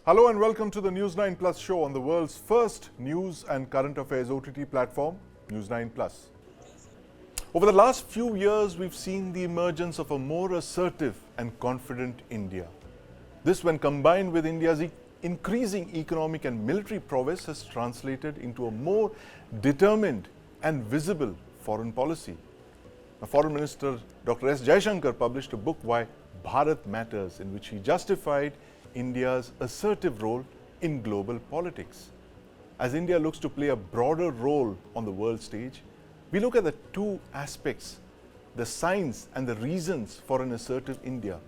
Hello and welcome to the News9 Plus Show on the world's first news and current affairs OTT platform, News9 Plus. Over the last few years, we've seen the emergence of a more assertive and confident India. This, when combined with India's increasing economic and military prowess, has translated into a more determined and visible foreign policy. Now, Foreign Minister Dr. S. Jaishankar published a book, Why Bharat Matters, in which he justified India's assertive role in global politics. As India looks to play a broader role on the world stage, we look at the two aspects, the signs and the reasons for an assertive India.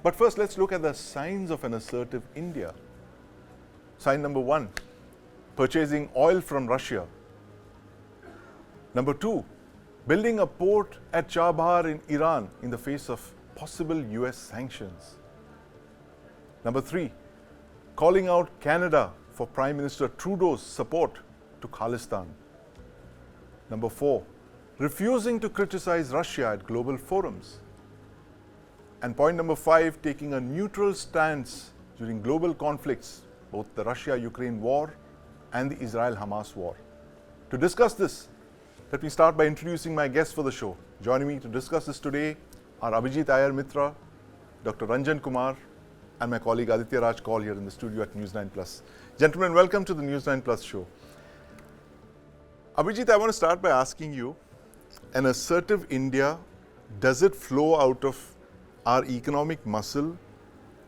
But first, let's look at the signs of an assertive India. Sign number 1, purchasing oil from Russia. Number 2, building a port at Chabahar in Iran in the face of possible US sanctions. Number 3, calling out Canada for Prime Minister Trudeau's support to Khalistan. Number 4, refusing to criticize Russia at global forums. And point number 5, taking a neutral stance during global conflicts, both the Russia-Ukraine war and the Israel-Hamas war. To discuss this, let me start by introducing my guests for the show. Joining me to discuss this today are Abhijit Iyer Mitra, Dr. Rajan Kumar, and my colleague Aditya Raj Kaul here in the studio at News9 Plus. Gentlemen, welcome to the News9 Plus show. Abhijit, I want to start by asking you, an assertive India, does it flow out of our economic muscle,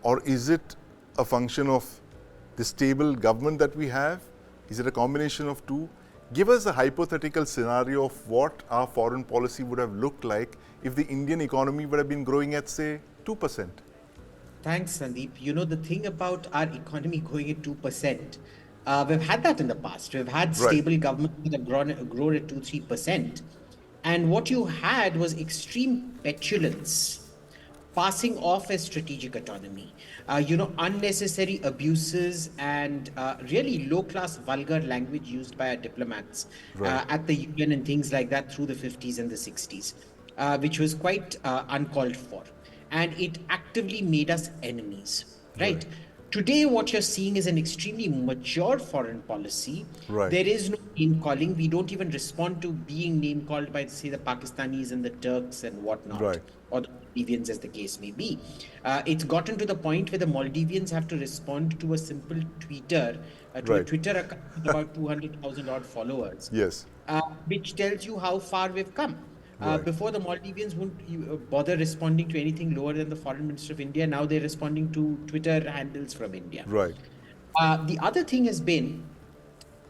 or is it a function of the stable government that we have? Is it a combination of two? Give us a hypothetical scenario of what our foreign policy would have looked like if the Indian economy would have been growing at, say, 2%. Thanks, Sandeep. You know, the thing about our economy going at 2%, we've had that in the past. We've had stable governments that have grown at 2-3%. And what you had was extreme petulance, passing off as strategic autonomy, unnecessary abuses and really low-class vulgar language used by our diplomats at the UN and things like that through the 50s and the 60s, which was quite uncalled for. And it actively made us enemies, right? Today, what you're seeing is an extremely mature foreign policy. There is no name calling. We don't even respond to being name called by, say, the Pakistanis and the Turks and whatnot, or the Maldivians, as the case may be. It's gotten to the point where the Maldivians have to respond to a simple tweeter, a Twitter account with about 200,000 odd followers, which tells you how far we've come. Before, the Maldivians wouldn't bother responding to anything lower than the Foreign Minister of India. Now they're responding to Twitter handles from India. The other thing has been,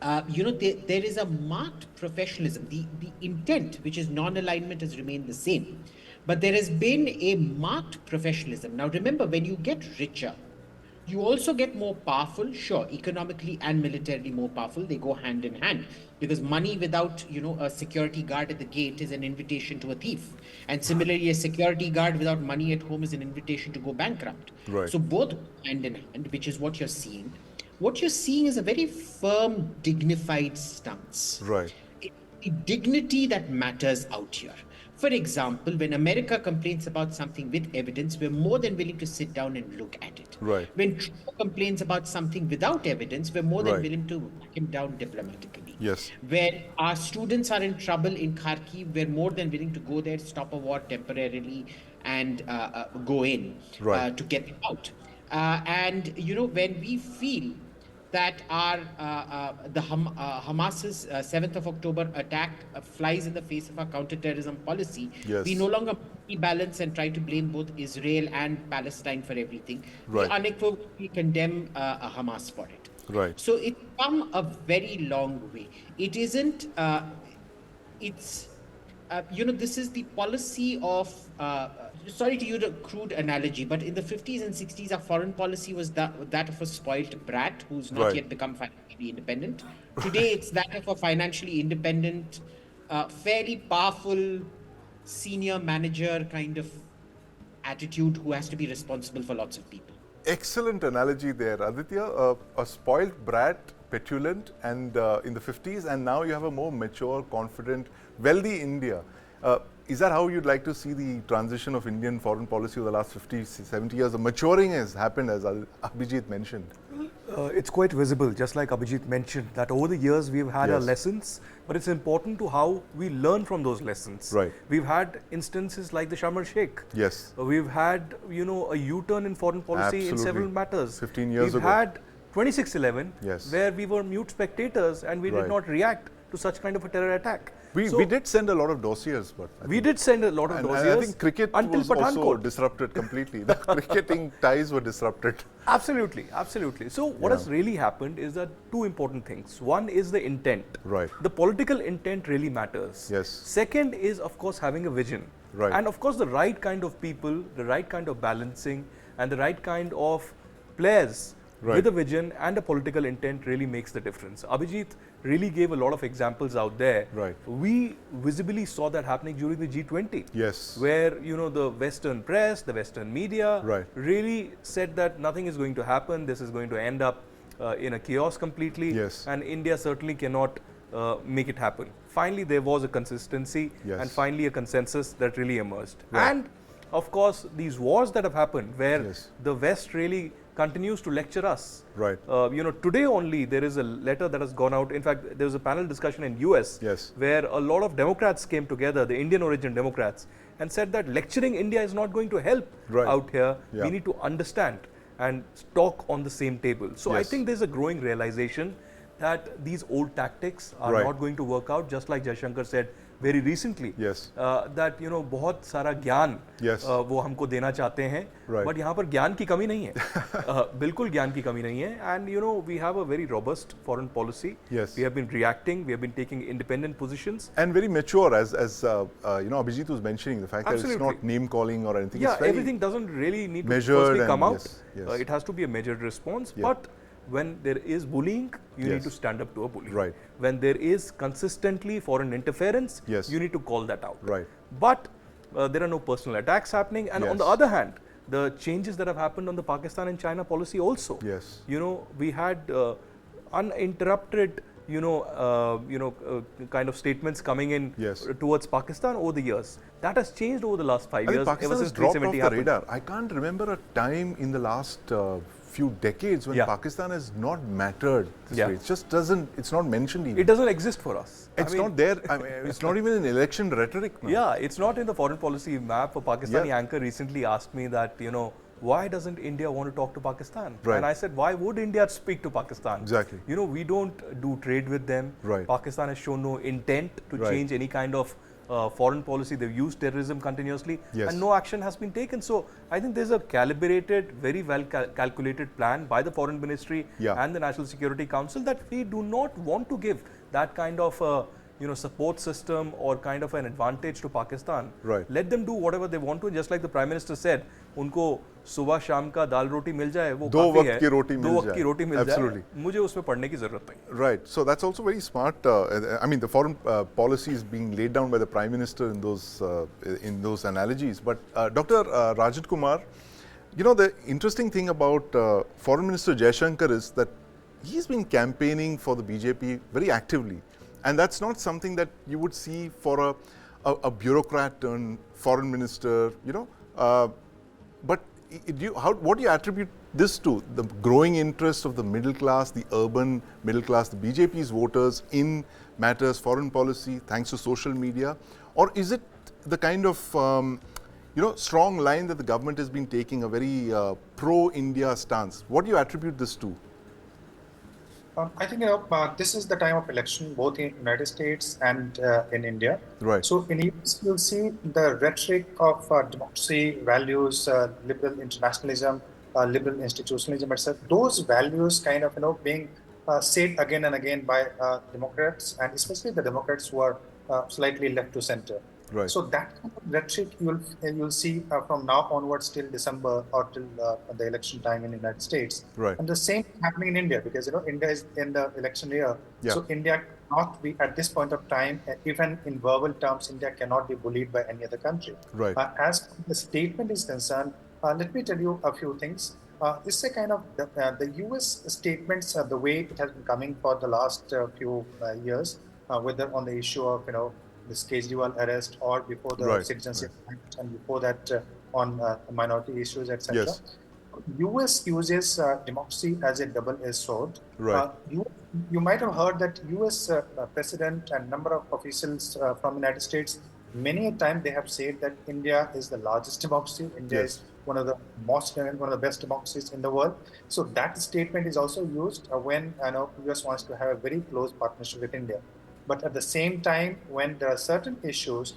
there is a marked professionalism. The intent, which is non-alignment, has remained the same. But there has been a marked professionalism. Now remember, when you get richer, you also get more powerful, sure, economically and militarily more powerful. They go hand in hand, because money without, a security guard at the gate is an invitation to a thief. And similarly, a security guard without money at home is an invitation to go bankrupt. So both hand in hand, which is what you're seeing. What you're seeing is a very firm, dignified stance. A dignity that matters out here. For example, when America complains about something with evidence, we're more than willing to sit down and look at it. When Trump complains about something without evidence, we're more than willing to back him down diplomatically. Where our students are in trouble in Kharkiv, we're more than willing to go there, stop a war temporarily, and go in to get them out. And when we feel that Hamas's 7th of October attack flies in the face of our counterterrorism policy, we no longer balance and try to blame both Israel and Palestine for everything. We unequivocally condemn Hamas for it. So it's come a very long way. It isn't, this is the policy of, sorry to use a crude analogy, but in the 50s and 60s, our foreign policy was that of a spoiled brat who's not yet become financially independent. Today, it's that of a financially independent, fairly powerful senior manager kind of attitude who has to be responsible for lots of people. Excellent analogy there, Aditya. A spoiled brat, petulant, and in the 50s, and now you have a more mature, confident, wealthy India. Is that how you'd like to see the transition of Indian foreign policy over the last 50, 70 years? The maturing has happened, as Abhijit mentioned. It's quite visible, just like Abhijit mentioned, that over the years we've had our Yes. lessons, but it's important to how we learn from those lessons. Right. We've had instances like the Sharm el-Sheikh. Yes. We've had, a U-turn in foreign policy in Absolutely. several matters. 15 years We've ago. had 26/11, Yes. where we were mute spectators and we Right. did not react to such kind of a terror attack. We did send a lot of dossiers, but We did send a lot of and dossiers. I think cricket until was also Pathankot. disrupted completely. The cricketing ties were disrupted. Absolutely, absolutely. So what has really happened is that two important things. One is the intent. Right. The political intent really matters. Yes. Second is, of course, having a vision. Right. And of course, the right kind of people, the right kind of balancing, and the right kind of players Right. with a vision and a political intent really makes the difference. Abhijit really gave a lot of examples out there. Right. We visibly saw that happening during the G20. Yes. Where, the Western press, the Western media Right. really said that nothing is going to happen, this is going to end up in a chaos completely. Yes. And India certainly cannot make it happen. Finally, there was a consistency Yes. and finally a consensus that really emerged. Right. And of course, these wars that have happened where Yes. the West really continues to lecture us. Right. Today only there is a letter that has gone out. In fact, there was a panel discussion in US Yes. where a lot of Democrats came together, the Indian origin Democrats, and said that lecturing India is not going to help Right. out here. Yeah. We need to understand and talk on the same table. So I Yes. think there's a growing realization that these old tactics are Right. not going to work out, just like Jaishankar said very recently. Yes. That बहुत सारा ज्ञान Yes. वो हमको देना चाहते हैं, Right. but यहाँ पर ज्ञान की कमी नहीं है. बिल्कुल ज्ञान की कमी नहीं है. And we have a very robust foreign policy. Yes. We have been reacting. We have been taking independent positions. And very mature, as Abhijit was mentioning, the fact that it's Absolutely. not name calling or anything. Yeah, It's very everything doesn't really need to measured firstly and come out. yes, yes. It has to be a measured response. Yeah. But when there is bullying, you Yes. need to stand up to a bully. Right. When there is consistently foreign interference, Yes. you need to call that out. Right. But there are no personal attacks happening. And on the Yes. other hand, the changes that have happened on the Pakistan and China policy also. Yes. We had uninterrupted, kind of statements coming in Yes. towards Pakistan over the years. That has changed over the last 5 I think years, Pakistan ever has since dropped off 370 the happened. radar. I can't remember a time in the last few decades when Yeah. Pakistan has not mattered this Yeah. way. It just doesn't, it's not mentioned even. It doesn't exist for us. It's not there. I mean, it's not even in election rhetoric now. Yeah, it's not in the foreign policy map. A Pakistani Yeah. anchor recently asked me that, why doesn't India want to talk to Pakistan? Right. And I said, why would India speak to Pakistan? Exactly. We don't do trade with them. Right. Pakistan has shown no intent to Right. change any kind of foreign policy. They've used terrorism continuously Yes. and no action has been taken. So I think there's a calibrated, very well calculated plan by the Foreign Ministry Yeah. and the National Security Council that we do not want to give that kind of support system or kind of an advantage to Pakistan. Right. Let them do whatever they want to. Just like the Prime Minister said, उनको सुबह शाम का दाल रोटी मिल जाए वो दो काफी वक्त है. की रोटी मिल दो वक्त जाए. की रोटी मिल Absolutely. जाए. मुझे उसमें पढ़ने की जरूरत नहीं. Right. So that's also very smart. I mean, the foreign policy is being laid down by the Prime Minister in those analogies. But Dr. Rajan Kumar, the interesting thing about Foreign Minister Jaishankar is that he's been campaigning for the BJP very actively. And that's not something that you would see for a bureaucrat turned foreign minister, but what do you attribute this to? The growing interest of the middle class, the urban middle class, the BJP's voters in matters foreign policy, thanks to social media? Or is it the kind of strong line that the government has been taking, a very pro-India stance? What do you attribute this to? I think this is the time of election, both in United States and in India. Right. So in US, you'll see the rhetoric of democracy, values, liberal internationalism, liberal institutionalism, etc. Those values kind of being said again and again by Democrats, and especially the Democrats who are slightly left to center. Right. So that kind of rhetoric you'll see from now onwards till December or till the election time in the United States. Right. And the same happening in India, because India is in the election year. Yeah. So India cannot be at this point of time, even in verbal terms, India cannot be bullied by any other country. Right. As the statement is concerned, let me tell you a few things. This is a kind of the US statements, the way it has been coming for the last few years, whether on the issue of this Kejriwal arrest, or before the Right, Citizenship Act, and before that on minority issues, etc. Yes. US uses democracy as a double-edged sword. Right. You might have heard that US president and number of officials from the United States, many a time they have said that India is the largest democracy. India Yes. is one of the best democracies in the world. So that statement is also used when US wants to have a very close partnership with India. But at the same time, when there are certain issues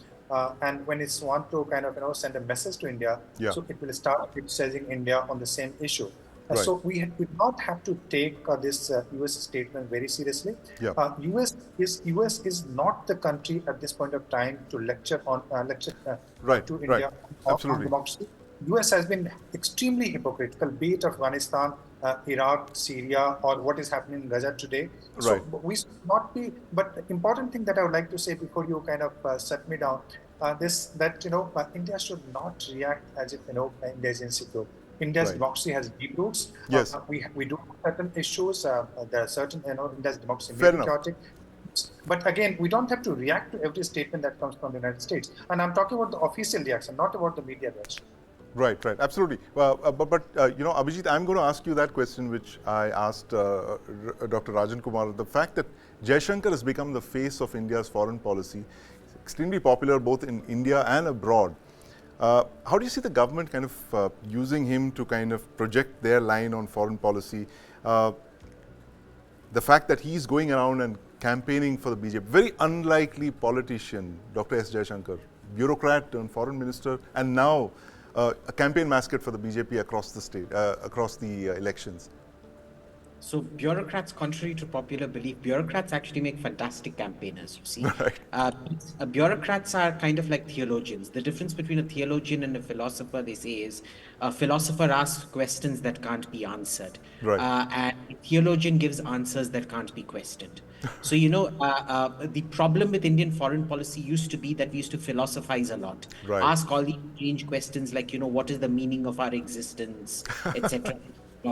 and when it's want to kind of send a message to India, Yeah. so it will start criticizing India on the same issue. Right. So we do not have to take this US statement very seriously. Yeah. US is not the country at this point of time to lecture Right, to right. India on Absolutely. democracy. US has been extremely hypocritical, be it Afghanistan, Iraq, Syria, or what is happening in Gaza today. So Right. we should not be. But the important thing that I would like to say before you kind of shut me down, India should not react as if India is insecure. India's Right. democracy has deep roots. Yes. We do have certain issues. There are certain India's democracy may Fair be enough. chaotic. But again, we don't have to react to every statement that comes from the United States. And I'm talking about the official reaction, not about the media reaction. Right, absolutely. Abhijit, I'm going to ask you that question which I asked Dr. Rajan Kumar. The fact that Jaishankar has become the face of India's foreign policy, extremely popular both in India and abroad. How do you see the government kind of using him to kind of project their line on foreign policy? The fact that he's going around and campaigning for the BJP, very unlikely politician, Dr. S. Jaishankar, bureaucrat turned foreign minister, and now a campaign mascot for the BJP across the state, across the elections. So bureaucrats, contrary to popular belief, bureaucrats actually make fantastic campaigners, you see. Right. Bureaucrats are kind of like theologians. The difference between a theologian and a philosopher, they say, is a philosopher asks questions that can't be answered. Right. And a theologian gives answers that can't be questioned. So, the problem with Indian foreign policy used to be that we used to philosophize a lot. Right. Ask all these strange questions like, what is the meaning of our existence, etc.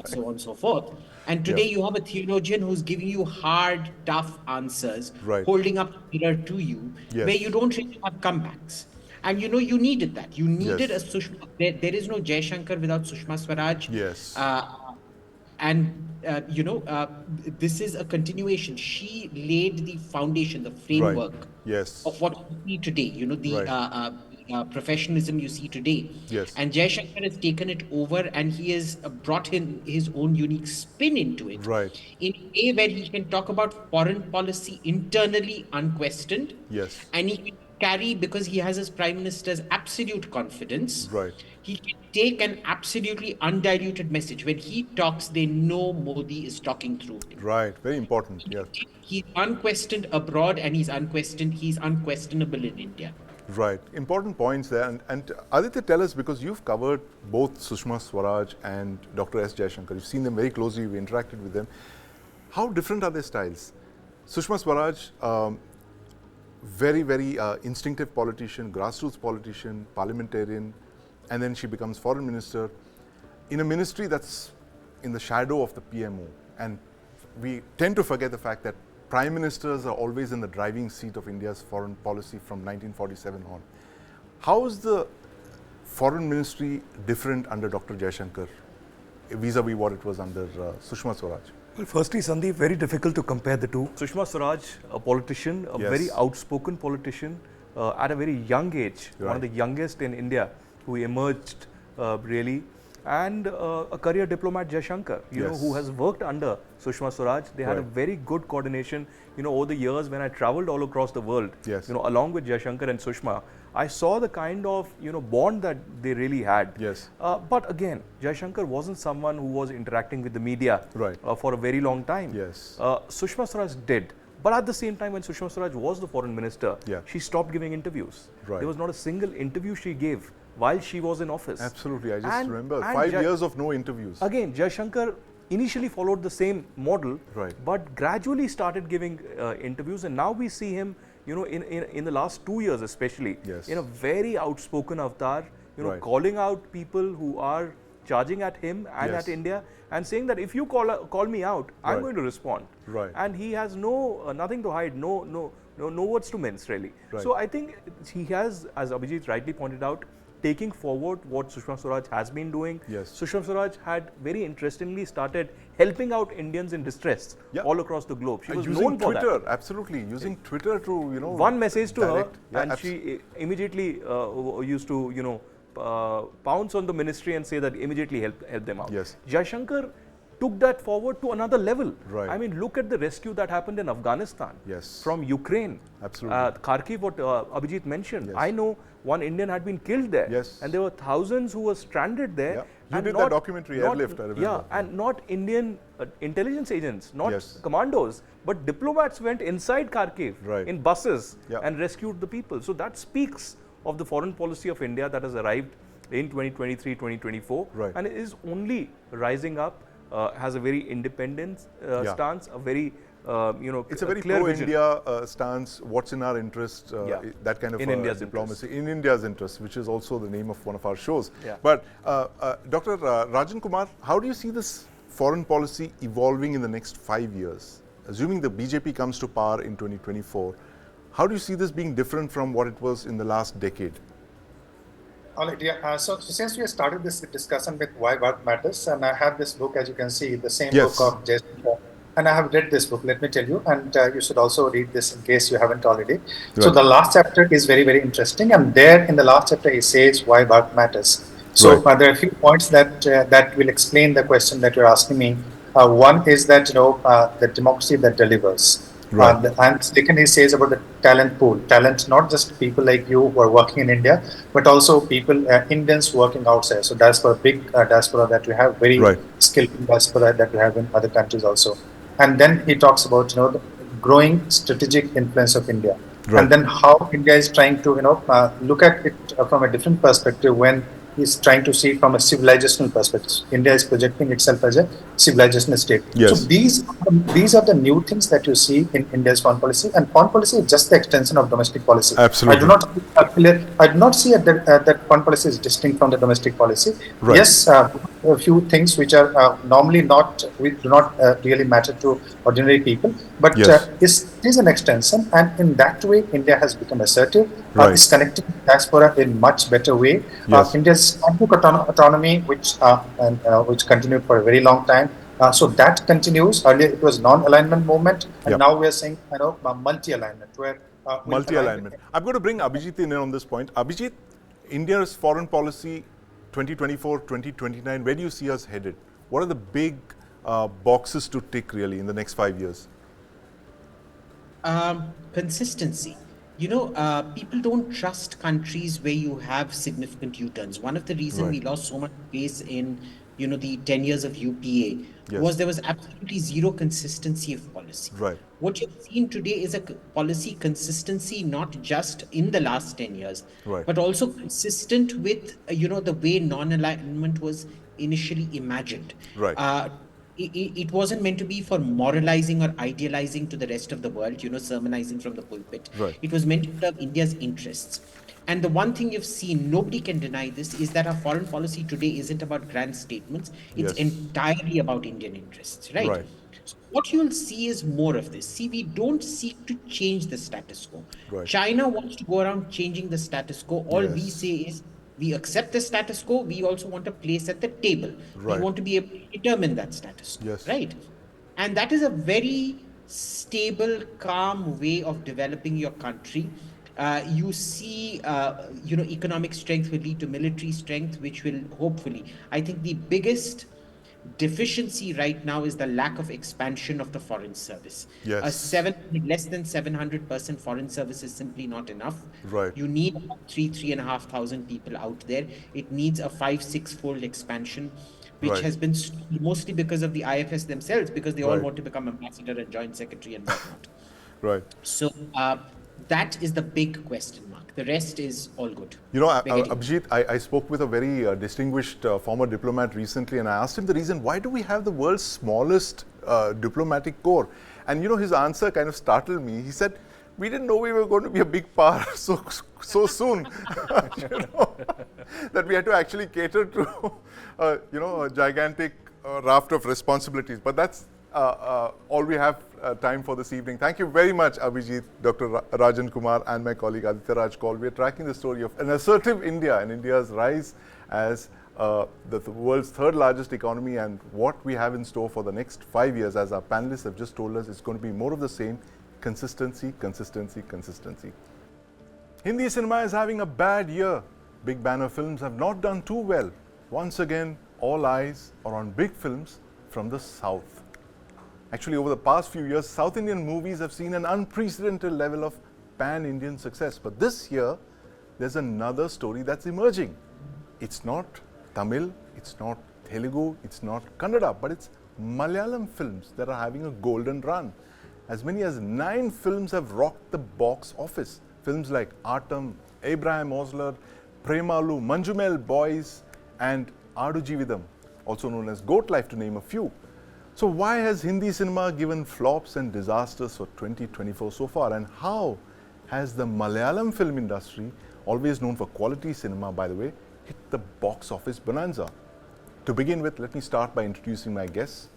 So on and so forth. And today you have a theologian who's giving you hard, tough answers, Right. holding up a mirror to you, Yes. where you don't really have comebacks. And you needed that. You needed Yes. a Sushma. There is no Jaishankar without Sushma Swaraj. Yes. This is a continuation. She laid the foundation, the framework Yes. of what we see today. Professionalism you see today. Yes. And Jaishankar has taken it over, and he has brought in his own unique spin into it. Right. In a way where he can talk about foreign policy internally unquestioned. Yes. And he can carry, because he has his prime minister's absolute confidence. Right. He can take an absolutely undiluted message. When he talks, they know Modi is talking through him. Right. Very important. Yes. He's unquestioned abroad, and he's unquestionable in India. Right. Important points there. And Aditya, tell us, because you've covered both Sushma Swaraj and Dr. S. Jaishankar. You've seen them very closely, you've interacted with them. How different are their styles? Sushma Swaraj, very, very instinctive politician, grassroots politician, parliamentarian, and then she becomes foreign minister in a ministry that's in the shadow of the PMO. And we tend to forget the fact that prime ministers are always in the driving seat of India's foreign policy from 1947 on. How is the foreign ministry different under Dr. Jaishankar vis-a-vis what it was under Sushma Swaraj? Well, firstly, Sandeep, very difficult to compare the two. Sushma Swaraj, a politician, a very outspoken politician, at a very young age, one of the youngest in India, who emerged really, and a career diplomat, Jaishankar, who has worked under Sushma Swaraj. They had a very good coordination, over the years when I traveled all across the world, along with Jaishankar and Sushma. I saw the kind of, bond that they really had. Yes. But again, Jaishankar wasn't someone who was interacting with the media for a very long time. Yes. Sushma Swaraj did. But at the same time, when Sushma Swaraj was the foreign minister, she stopped giving interviews. Right. There was not a single interview she gave while she was in office. Absolutely. I just remember 5 years of no interviews. Again, Jaishankar initially followed the same model, Right. but gradually started giving interviews, and now we see him, in the last 2 years especially, in a very outspoken avatar, calling out people who are charging at him and at India, and saying that if you call me out, I'm going to respond. Right. And he has nothing to hide, no no words to mince really. So I think he has, as Abhijit rightly pointed out, taking forward what Sushma Swaraj has been doing. Sushma Swaraj had very interestingly started helping out Indians in distress all across the globe. She was known for Twitter, that. Absolutely, using Twitter to, one message to her, and she immediately used to, pounce on the ministry and say that immediately help them out. Jaishankar took that forward to another level. I mean, look at the rescue that happened in Afghanistan from Ukraine. Kharkiv, what Abhijit mentioned. I know one Indian had been killed there, and there were thousands who were stranded there. You did that documentary, Airlift, I remember. And not Indian intelligence agents, not commandos, but diplomats went inside Kharkiv in buses and rescued the people. So that speaks of the foreign policy of India that has arrived in 2023, 2024, and is only rising up. Has a very independent stance, a very it's a very pro-India stance. What's in our interest? That kind of diplomacy in India's interest, which is also the name of one of our shows. But Dr. Rajan Kumar, how do you see this foreign policy evolving in the next 5 years? Assuming the BJP comes to power in 2024, how do you see this being different from what it was in the last decade? All right, so since we have started this discussion with Why Bharat Matters, and I have this book, as you can see, the same book of Jaishankar, and I have read this book, let me tell you, and you should also read this in case you haven't already. So the last chapter is very, very interesting, and there in the last chapter he says Why Bharat Matters. So there are a few points that will explain the question that you're asking me. One is that, the democracy that delivers. And second, he says about the talent pool. Talent, not just people like you who are working in India, but also people, Indians working outside. So diaspora, big diaspora that we have, very skilled diaspora that we have in other countries also. And then he talks about, the growing strategic influence of India. And then how India is trying to, look at it from a different perspective when he's trying to see from a civilizational perspective. India is projecting itself as a civilizational state. So these are the new things that you see in India's foreign policy, and foreign policy is just the extension of domestic policy. I do not see that foreign policy is distinct from the domestic policy. Yes, a few things which are normally do not really matter to ordinary people, but is an extension, and in that way India has become assertive. Is connecting diaspora in much better way. India's autonomy, which continued for a very long time. So that continues. Earlier it was non-alignment movement, and now we are saying multi-alignment. Multi-alignment. I'm going to bring Abhijit in on this point. Abhijit, India's foreign policy 2024, 2029, where do you see us headed? What are the big boxes to tick really in the next 5 years? Consistency. People don't trust countries where you have significant U-turns. One of the reasons we lost so much space in, the 10 years of UPA was there was absolutely zero consistency of policy. What you've seen today is a policy consistency, not just in the last 10 years, but also consistent with, the way non-alignment was initially imagined. It wasn't meant to be for moralizing or idealizing to the rest of the world, sermonizing from the pulpit. It was meant to serve India's interests. And the one thing you've seen, nobody can deny this, is that our foreign policy today isn't about grand statements. It's entirely about Indian interests, right? So what you'll see is more of this. See, we don't seek to change the status quo. China wants to go around changing the status quo. All we say is, we accept the status quo. We also want a place at the table. We want to be able to determine that status quo, right? And that is a very stable, calm way of developing your country. You see, economic strength will lead to military strength, which will hopefully, I think the biggest deficiency right now is the lack of expansion of the foreign service. Less than 700% foreign service is simply not enough. You need 3,500 people out there. It needs a 5-6-fold expansion, which has been mostly because of the IFS themselves, because they all want to become ambassador and joint secretary and whatnot. So that is the big question mark. The rest is all good. Abhijit, I spoke with a very distinguished former diplomat recently, and I asked him the reason, why do we have the world's smallest diplomatic corps? And his answer kind of startled me. He said, we didn't know we were going to be a big power so soon, that we had to actually cater to, a gigantic raft of responsibilities. But that's all we have time for this evening. Thank you very much, Abhijit, Dr. Rajan Kumar, and my colleague Aditya Raj Kaul. We are tracking the story of an assertive India and India's rise as the world's third largest economy, and what we have in store for the next 5 years, as our panelists have just told us, is going to be more of the same: consistency, consistency, consistency. Hindi cinema is having a bad year. Big banner films have not done too well. Once again, all eyes are on big films from the South. Actually, over the past few years, South Indian movies have seen an unprecedented level of pan-Indian success. But this year, there's another story that's emerging. It's not Tamil, it's not Telugu, it's not Kannada, but it's Malayalam films that are having a golden run. As many as 9 films have rocked the box office. Films like Atam, Abraham Osler, Premalu, Manjumel Boys, and Adu Jeevitham, also known as Goat Life, to name a few. So why has Hindi cinema given flops and disasters for 2024 so far? And how has the Malayalam film industry, always known for quality cinema by the way, hit the box office bonanza? To begin with, let me start by introducing my guests.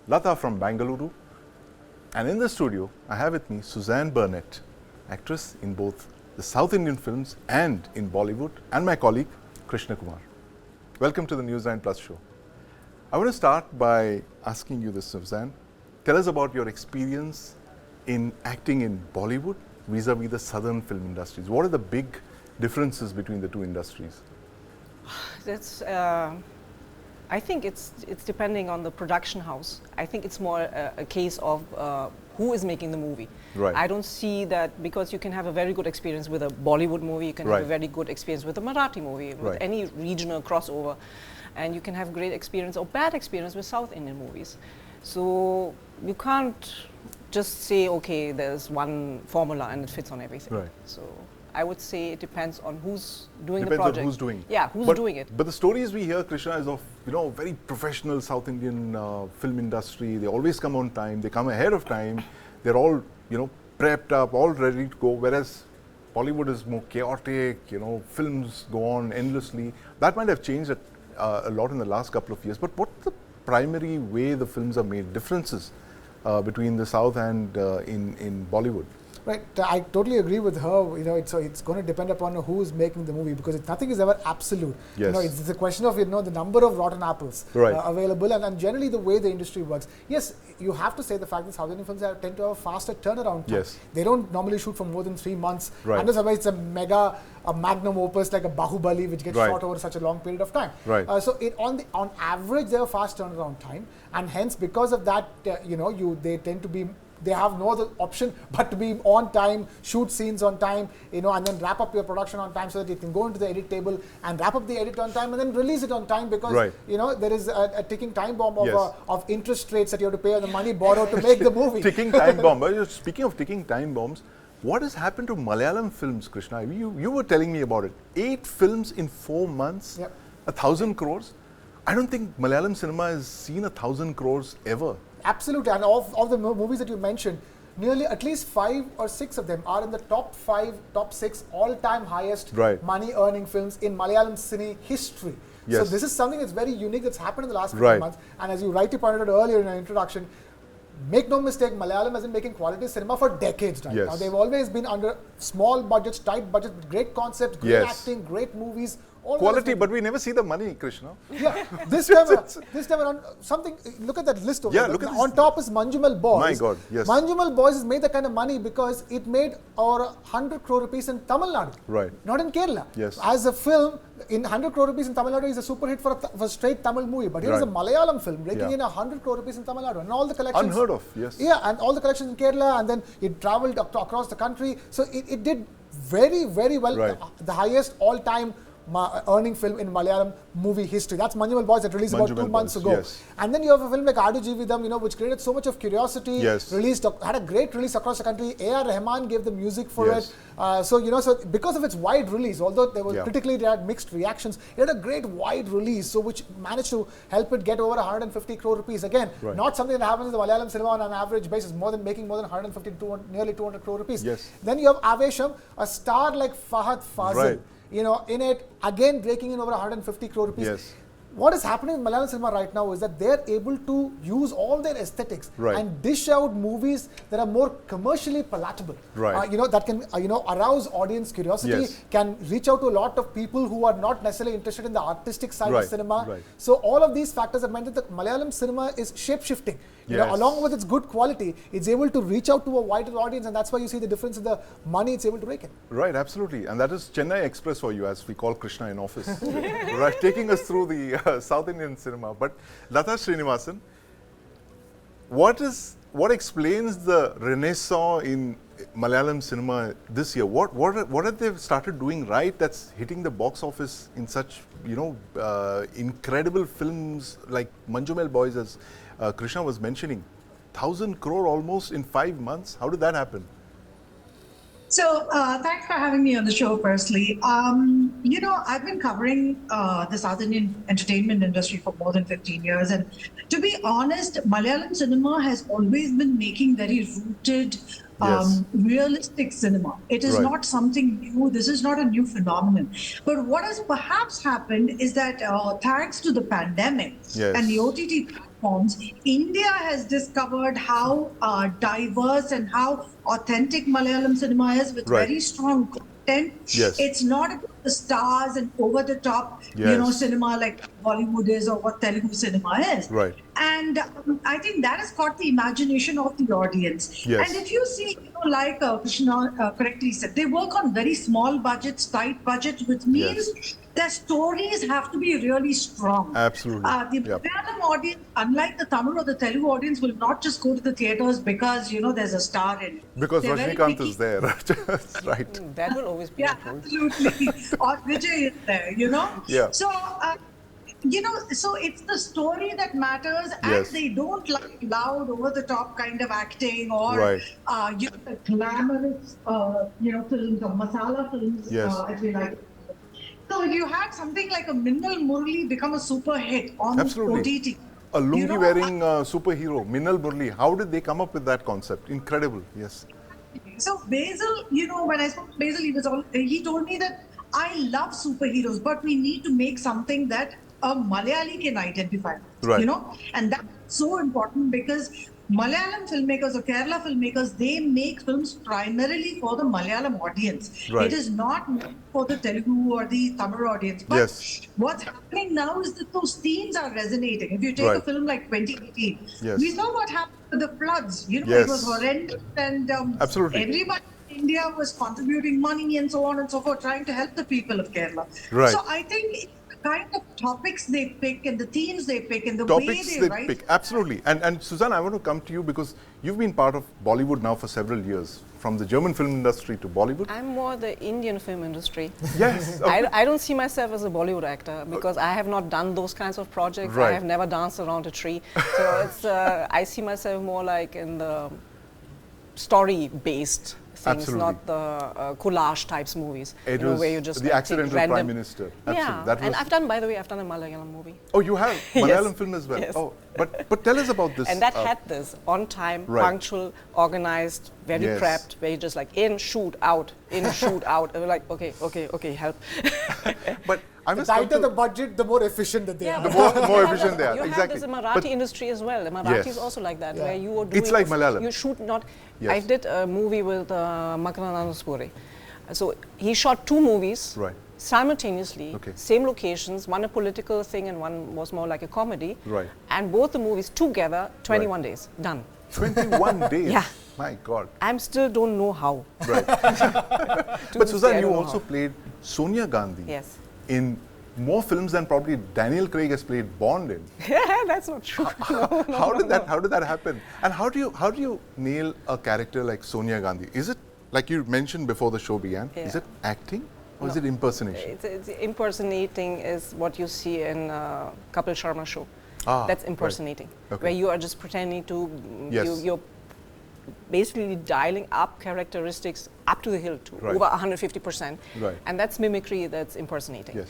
Lata from Bangalore. And in the studio, I have with me Suzanne Burnett, actress in both the South Indian films and in Bollywood, and my colleague Krishna Kumar. Welcome to the News9 Plus Show. I want to start by asking you this, Suzanne. Tell us about your experience in acting in Bollywood vis-a-vis the southern film industries. What are the big differences between the two industries? That's, I think it's depending on the production house. I think it's more a case of who is making the movie. Right. I don't see that, because you can have a very good experience with a Bollywood movie, you can have a very good experience with a Marathi movie, with any regional crossover, and you can have great experience or bad experience with South Indian movies. So you can't just say, okay, there's one formula and it fits on everything. Right. So I would say it depends on who's doing the Depends project. on who's doing it. Yeah, who's doing it. But the stories we hear, Krishna, is of very professional South Indian film industry. They always come on time. They come ahead of time. They're all prepped up, all ready to go. Whereas Bollywood is more chaotic. Films go on endlessly. That might have changed a lot in the last couple of years. But what's the primary way the films are made? Differences between the South and in Bollywood? Right, I totally agree with her. It's going to depend upon who is making the movie, because nothing is ever absolute. Yes. It's a question of the number of rotten apples available, and generally the way the industry works. Yes, you have to say the fact that South Indian films tend to have a faster turnaround time. Yes. They don't normally shoot for more than 3 months. Right. Unless otherwise it's a magnum opus like a Bahubali, which gets shot over such a long period of time. Right. So on average, they have a fast turnaround time, and hence because of that, they tend to be. They have no other option but to be on time, shoot scenes on time, and then wrap up your production on time so that you can go into the edit table and wrap up the edit on time and then release it on time, because there is a ticking time bomb of interest rates that you have to pay on the money borrowed to make the movie. Ticking time bomb. Speaking of ticking time bombs, what has happened to Malayalam films, Krishna? You were telling me about it. 8 films in 4 months, 1,000 crores. I don't think Malayalam cinema has seen 1,000 crores ever. Absolutely, and of the movies that you mentioned, nearly at least 5 or 6 of them are in the top 5, top 6 all-time highest money-earning films in Malayalam cine history. Yes. So this is something that's very unique that's happened in the last few months. And as you rightly pointed out earlier in our introduction, make no mistake, Malayalam has been making quality cinema for decades now. Yes. Now, they've always been under small budgets, tight budgets, great concepts, great acting, great movies. Quality, but we never see the money, Krishna. Yeah, this time around, something. Look at that list over there. Look at on top is Manjumal Boys. My God, yes. Manjumal Boys has made that kind of money because it made over 100 crore rupees in Tamil Nadu. Right. Not in Kerala. Yes. As a film, in 100 crore rupees in Tamil Nadu is a super hit for a straight Tamil movie. But here is a Malayalam film breaking in 100 crore rupees in Tamil Nadu. And all the collections. Unheard of, yes. Yeah, and all the collections in Kerala, and then it traveled across the country. So it did very, very well. Right. The highest all-time earning film in Malayalam movie history. That's Manjumal Boys that released about 2 months ago. Yes. And then you have a film like Adu Jeevitham, which created so much of curiosity. Yes. Had a great release across the country. A.R. Rahman gave the music for it. So because of its wide release, although there was critically they had mixed reactions, it had a great wide release, so which managed to help it get over 150 crore rupees. Again, not something that happens in the Malayalam cinema on an average basis, making more than 150 to nearly 200 crore rupees. Yes. Then you have Avesham, a star like Fahad Fazil. In it, again breaking in over 150 crore rupees. Yes. what is happening in Malayalam cinema right now is that they're able to use all their aesthetics and dish out movies that are more commercially palatable. That can arouse audience curiosity, can reach out to a lot of people who are not necessarily interested in the artistic side of cinema. So all of these factors have meant that the Malayalam cinema is shape-shifting. Along with its good quality, it's able to reach out to a wider audience, and that's why you see the difference in the money it's able to rake in. Right, absolutely. And that is Chennai Express for you, as we call Krishna in office. Right, taking us through the South Indian cinema. But Lata Srinivasan, what explains the renaissance in Malayalam cinema this year? What have they started doing right that's hitting the box office in such incredible films like Manjumel Boys, as Krishna was mentioning, 1,000 crore almost in 5 months? How did that happen? So thanks for having me on the show, firstly. I've been covering the South Indian entertainment industry for more than 15 years. And to be honest, Malayalam cinema has always been making very rooted, realistic cinema. It is not something new. This is not a new phenomenon. But what has perhaps happened is that thanks to the pandemic and the OTT platforms, India has discovered how diverse and how authentic Malayalam cinema is, with very strong content. It's not about the stars and over-the-top, cinema like Bollywood is or what Telugu cinema is. And I think that has caught the imagination of the audience. And if you see, like Krishna correctly said, they work on very small budgets, tight budgets, which means their stories have to be really strong. Absolutely. The Malayalam audience, unlike the Tamil or the Telugu audience, will not just go to the theatres because, there's a star in it. Because Rajnikant is there. Right. That will always be absolutely. Or Vijay is there, So, so it's the story that matters, and they don't like loud, over-the-top kind of acting or the glamorous, films or masala films, as we like. So if you had something like a Minnal Murli become a super hit on OTT. A lungi wearing superhero, Minnal Murli. How did they come up with that concept? Incredible, yes. So Basil, when I spoke to Basil, he told me that I love superheroes, but we need to make something that a Malayali can identify with, and that's so important because Malayalam filmmakers or Kerala filmmakers, they make films primarily for the Malayalam audience. It is not for the Telugu or the Tamil audience. But what's happening now is that those themes are resonating. If you take a film like 2018, we saw what happened with the floods. It was horrendous, and everybody in India was contributing money and so on and so forth, trying to help the people of Kerala. So I think kind of topics they pick and the themes they pick and the way they write. Absolutely. And Suzanne, I want to come to you because you've been part of Bollywood now for several years, from the German film industry to Bollywood. I'm more the Indian film industry. Yes. I don't see myself as a Bollywood actor because I have not done those kinds of projects. I have never danced around a tree. So it's I see myself more like in the story-based things, not the collage types movies, where you just the accidental prime minister. And I've done, by the way, I've done a Malayalam movie. Oh, you have Malayalam film as well. Oh, but tell us about this. And that had this on time, punctual, organized, very prepped, where you just like in, shoot, out, in, shoot, out. And we're like, okay, help. But the tighter the budget, the more efficient that they are. The more efficient they are. You have this in Marathi industry as well. The Marathi is also like that, where you are doing. It's like Malayalam. You shoot not. I did a movie with Makarana Spuri. So he shot 2 movies simultaneously, same locations, one a political thing and one was more like a comedy. And both the movies together, 21 days, done. 21 days? Yeah. My God. I still don't know how. But Suzanne, you also played Sonia Gandhi in more films than probably Daniel Craig has played Bond in. That's not true. How did that happen? And how do you nail a character like Sonia Gandhi? Is it, like you mentioned before the show began, is it acting or is it impersonation? It's impersonating is what you see in Kapil Sharma show. That's impersonating, where you are just pretending to, you're basically dialing up characteristics up to the hill to over 150%. And that's mimicry, that's impersonating.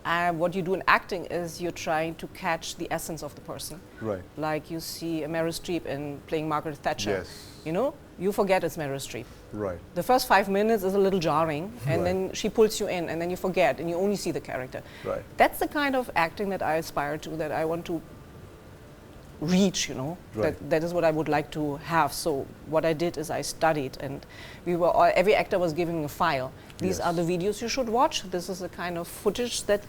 And what you do in acting is you're trying to catch the essence of the person. Right. Like you see Meryl Streep in playing Margaret Thatcher. Yes. You know, you forget it's Meryl Streep. Right. The first 5 minutes is a little jarring, and then she pulls you in, and then you forget, and you only see the character. Right. That's the kind of acting that I aspire to, that I want to reach, you know. Right. That is what I would like to have. So what I did is I studied, and we were all, every actor was giving a file. These are the videos you should watch. This is the kind of footage that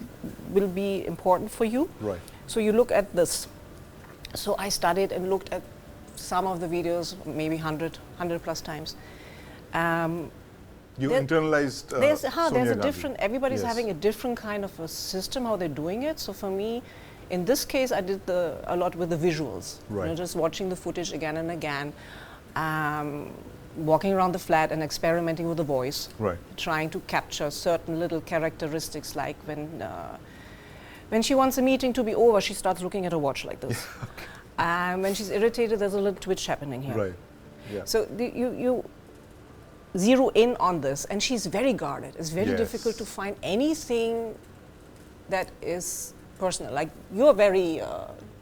will be important for you. Right. So you look at this. So I studied and looked at some of the videos, maybe 100 plus times. You internalized there's Sonia a Gandhi. different, everybody's having a different kind of a system, how they're doing it. So for me, in this case, I did a lot with the visuals. Right. You know, just watching the footage again and again, walking around the flat and experimenting with the voice. Right. Trying to capture certain little characteristics, like when she wants a meeting to be over, she starts looking at her watch like this. When she's irritated, there's a little twitch happening here. Right. Yeah. So you zero in on this, and she's very guarded. It's very difficult to find anything that is personal. Like you're very,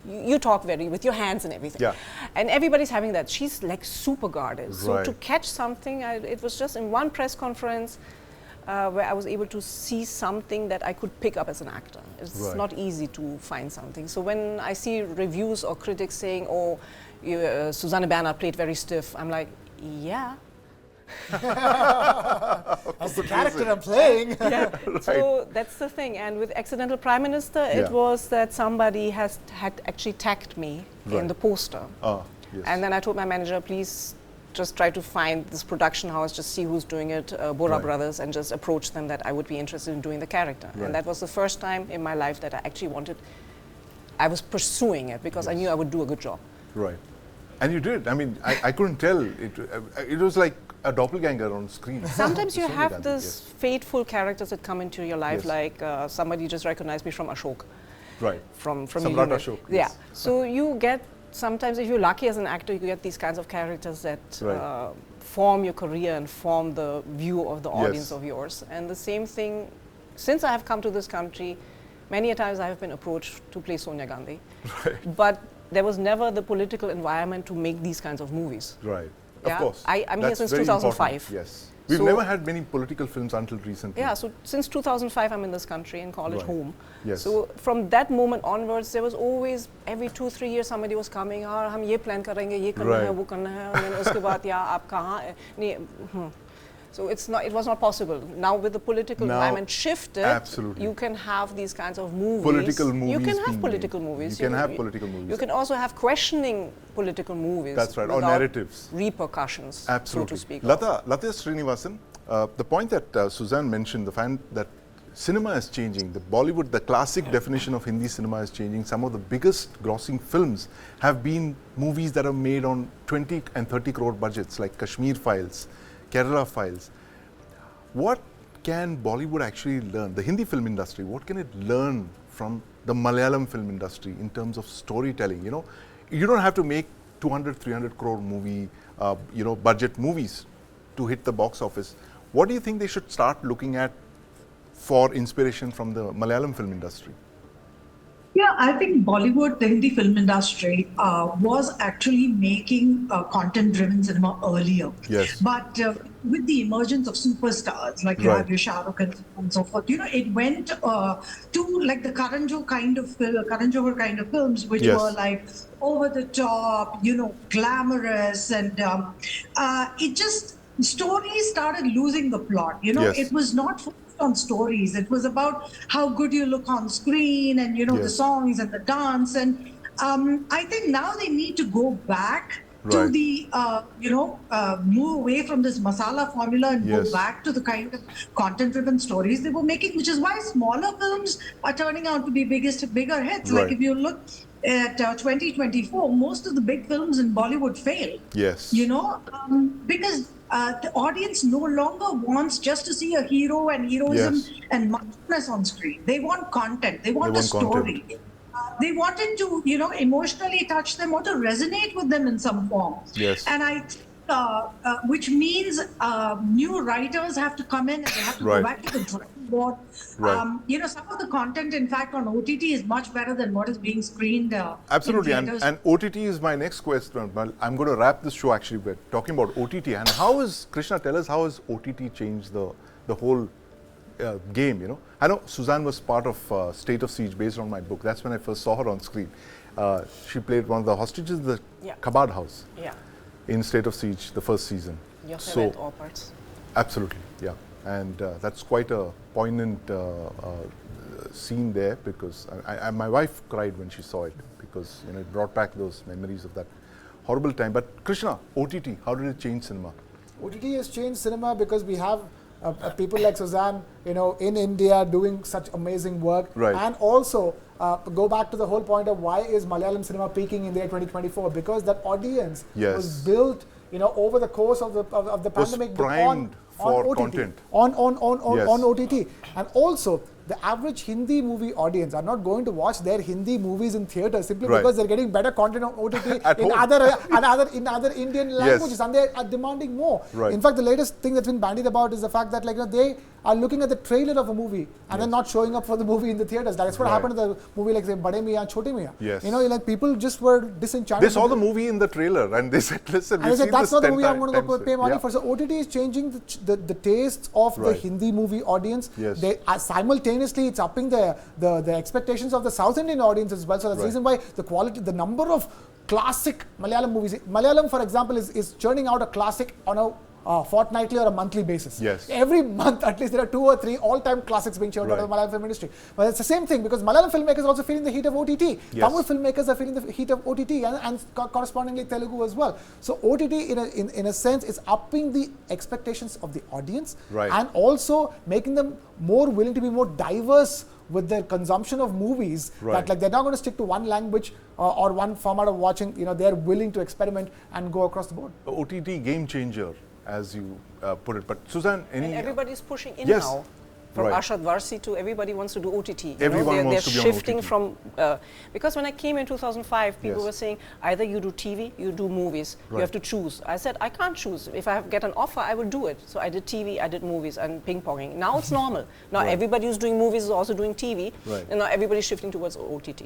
you talk very with your hands and everything. Yeah. And everybody's having that. She's like super guarded. So to catch something, it was just in one press conference where I was able to see something that I could pick up as an actor. It's not easy to find something. So when I see reviews or critics saying, oh, Susanne Bernhard played very stiff, I'm like, yeah. That's the character I'm playing. Yeah. So that's the thing. And with Accidental Prime Minister, it was that somebody had actually tagged me in the poster. Yes. And then I told my manager, please just try to find this production house, just see who's doing it, Bora Brothers, and just approach them that I would be interested in doing the character. And that was the first time in my life that I actually I was pursuing it because I knew I would do a good job. Right. And you did. I mean, I couldn't tell. It was like a doppelganger on screen. Sometimes you have this fateful characters that come into your life, like somebody just recognized me from Ashok. Right. From Samrat Ashok. Yeah. So you get, sometimes if you're lucky as an actor, you get these kinds of characters that form your career and form the view of the audience of yours. And the same thing, since I have come to this country, many a times I have been approached to play Sonia Gandhi. Right. But there was never the political environment to make these kinds of movies. Right. Yeah? Of course. I'm here since 2005. Yes. We've never had many political films until recently. Yeah, so since 2005 I'm in this country and call it home. Yes. So from that moment onwards, there was always, every 2-3 years somebody was coming, हम ये plan करेंगे, ये करना है, वो करना है, and then उसके बाद या आप कहाँ, So it was not possible. Now with the political environment shifted, you can have these kinds of movies. Political movies. You can have political movies. You can have political movies. You can also have questioning political movies. That's right, or narratives. Repercussions, absolutely. so to speak. Lata Srinivasan, the point that Suzanne mentioned, the fact that cinema is changing, the Bollywood, the classic definition of Hindi cinema is changing. Some of the biggest grossing films have been movies that are made on 20 and 30 crore budgets, like Kashmir Files, Kerala Files. What can Bollywood actually learn? The Hindi film industry, what can it learn from the Malayalam film industry in terms of storytelling? You know, you don't have to make 200, 300 crore movie, budget movies to hit the box office. What do you think they should start looking at for inspiration from the Malayalam film industry? Yeah, I think Bollywood, the Hindi film industry, was actually making content-driven cinema earlier. Yes. But with the emergence of superstars like you have your Shah Rukh and so forth, it went to like the Karan Johar kind of films, which were like over the top, glamorous, and stories started losing the plot. It was not on stories. It was about how good you look on screen and the songs and the dance, and I think now they need to go back to the move away from this masala formula and go back to the kind of content-driven stories they were making, which is why smaller films are turning out to be bigger hits. Like if you look at 2024, most of the big films in Bollywood failed. Yes. Because the audience no longer wants just to see a hero and heroism and muscleness on screen. They want content. They want a story. They wanted to, emotionally touch them or to resonate with them in some form. Yes. And I think, which means new writers have to come in and they have to go back to the drawing board. Right. You know, some of the content, in fact, on OTT is much better than what is being screened. Absolutely, in theaters. and OTT is my next question. But I'm going to wrap this show actually by talking about OTT and how is Krishna? Tell us, how has OTT changed the whole game? You know, I know Suzanne was part of State of Siege based on my book. That's when I first saw her on screen. She played one of the hostages in the Kabad house in State of Siege, the first season. Yes, I read all parts. Absolutely, yeah. And that's quite a poignant scene there, because my wife cried when she saw it, because you know it brought back those memories of that horrible time. But Krishna, OTT, how did it change cinema? OTT has changed cinema because we have people like Suzanne, you know, in India doing such amazing work, and also go back to the whole point of why is Malayalam cinema peaking in the year 2024? Because that audience was built, you know, over the course of the pandemic, primed for OTT, content on OTT, and also the average Hindi movie audience are not going to watch their Hindi movies in theaters simply because they're getting better content on OTT in other Indian languages, and they are demanding more. In fact, the latest thing that's been bandied about is the fact that, like, you know, they are looking at the trailer of a movie and then not showing up for the movie in the theaters. That's what happened to the movie like, say, Bade Miyan, Chote Miyan. You know, like, people just were disenchanted. They saw the movie in the trailer and they said, listen, and they said, that's not the movie I'm going to go pay money for. So OTT is changing the tastes of the Hindi movie audience. They are simultaneously, it's upping the expectations of the South Indian audience as well. So that's the reason why the quality, the number of classic Malayalam movies. Malayalam, for example, is churning out a classic on a fortnightly or a monthly basis. Every month, at least, there are 2 or 3 all-time classics being churned out of the Malayalam film industry. But it's the same thing, because Malayalam filmmakers are also feeling the heat of OTT. Tamil filmmakers are feeling the heat of OTT, and correspondingly Telugu as well. So OTT, in a sense, is upping the expectations of the audience, and also making them more willing to be more diverse with their consumption of movies. That, like, they're not going to stick to one language or one format of watching. You know, they're willing to experiment and go across the board. OTT game changer, as you put it. But Suzanne, and everybody's pushing in now. From Arshad Varsi to everybody wants to do OTT. Everyone wants to be on OTT. They're shifting from, because when I came in 2005, people were saying, either you do TV, you do movies. You have to choose. I said, I can't choose. If I get an offer, I will do it. So I did TV, I did movies, and ping-ponging. Now it's normal. Now everybody who's doing movies is also doing TV. And now everybody's shifting towards OTT.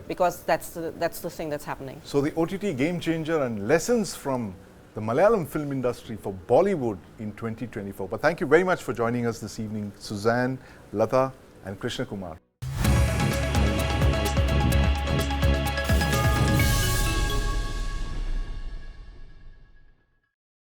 Because that's the thing that's happening. So the OTT game changer and lessons from the Malayalam film industry for Bollywood in 2024. But thank you very much for joining us this evening, Suzanne, Lata and Krishna Kumar.